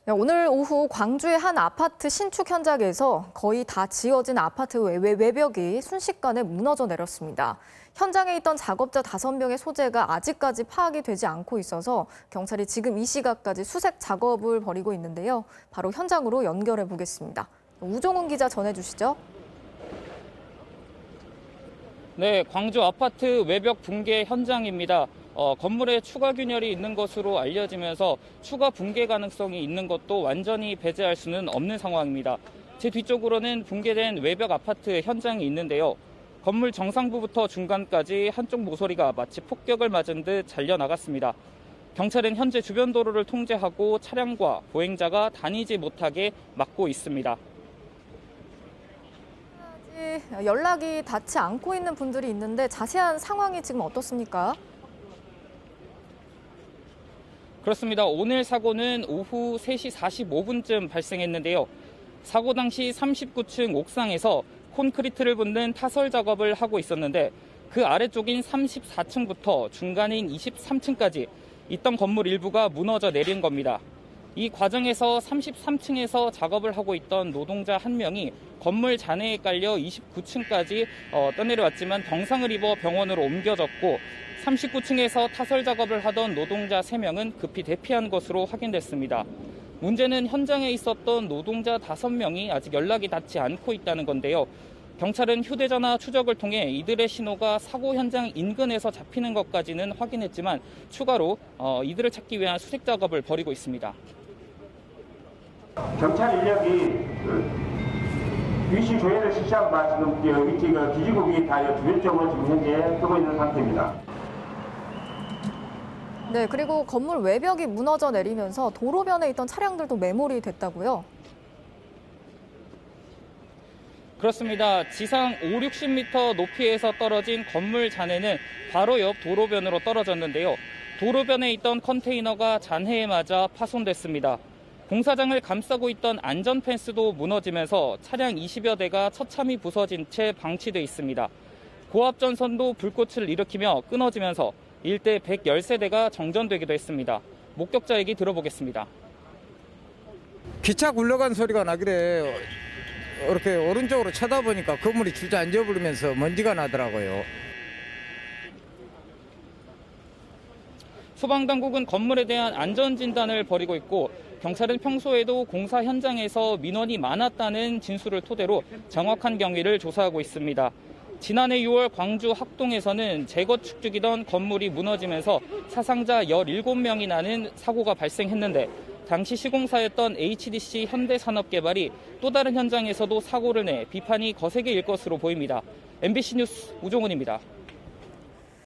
네, 오늘 오후 광주의 한 아파트 신축 현장에서 거의 다 지어진 아파트 외벽이 순식간에 무너져 내렸습니다. 현장에 있던 작업자 5명의 소재가 아직까지 파악이 되지 않고 있어서 경찰이 지금 이 시각까지 수색 작업을 벌이고 있는데요. 바로 현장으로 연결해 보겠습니다. 우종훈 기자 전해주시죠. 네, 광주 아파트 외벽 붕괴 현장입니다. 건물에 추가 균열이 있는 것으로 알려지면서 추가 붕괴 가능성이 있는 것도 완전히 배제할 수는 없는 상황입니다. 제 뒤쪽으로는 붕괴된 외벽 아파트 현장이 있는데요. 건물 정상부부터 중간까지 한쪽 모서리가 마치 폭격을 맞은 듯 잘려나갔습니다. 경찰은 현재 주변 도로를 통제하고 차량과 보행자가 다니지 못하게 막고 있습니다. 연락이 닿지 않고 있는 분들이 있는데 자세한 상황이 지금 어떻습니까? 그렇습니다. 오늘 사고는 오후 3시 45분쯤 발생했는데요. 사고 당시 39층 옥상에서 콘크리트를 붓는 타설 작업을 하고 있었는데 그 아래쪽인 34층부터 중간인 23층까지 있던 건물 일부가 무너져 내린 겁니다. 이 과정에서 33층에서 작업을 하고 있던 노동자 1명이 건물 잔해에 깔려 29층까지 떠내려왔지만 경상을 입어 병원으로 옮겨졌고 39층에서 타설 작업을 하던 노동자 3명은 급히 대피한 것으로 확인됐습니다. 문제는 현장에 있었던 노동자 5명이 아직 연락이 닿지 않고 있다는 건데요. 경찰은 휴대전화 추적을 통해 이들의 신호가 사고 현장 인근에서 잡히는 것까지는 확인했지만 추가로 이들을 찾기 위한 수색 작업을 벌이고 있습니다. 경찰 인력이 위시 조회를 실시한 바 지금 위치가 기지국이 다 주변 쪽으로 지금 현재 뜨고 있는 상태입니다. 네, 그리고 건물 외벽이 무너져 내리면서 도로변에 있던 차량들도 매몰이 됐다고요? 그렇습니다. 지상 5, 60m 높이에서 떨어진 건물 잔해는 바로 옆 도로변으로 떨어졌는데요. 도로변에 있던 컨테이너가 잔해에 맞아 파손됐습니다. 공사장을 감싸고 있던 안전 펜스도 무너지면서 차량 20여 대가 처참히 부서진 채 방치돼 있습니다. 고압전선도 불꽃을 일으키며 끊어지면서 일대 113대가 정전되기도 했습니다. 목격자 얘기 들어보겠습니다. 기차 굴러간 소리가 나길래 이렇게 오른쪽으로 쳐다보니까 건물이 주저앉아 버리면서 먼지가 나더라고요. 소방당국은 건물에 대한 안전진단을 벌이고 있고 경찰은 평소에도 공사 현장에서 민원이 많았다는 진술을 토대로 정확한 경위를 조사하고 있습니다. 지난해 6월 광주 학동에서는 재건축 중이던 건물이 무너지면서 사상자 17명이 나는 사고가 발생했는데 당시 시공사였던 HDC 현대산업개발이 또 다른 현장에서도 사고를 내 비판이 거세게 일 것으로 보입니다. MBC 뉴스 우종훈입니다.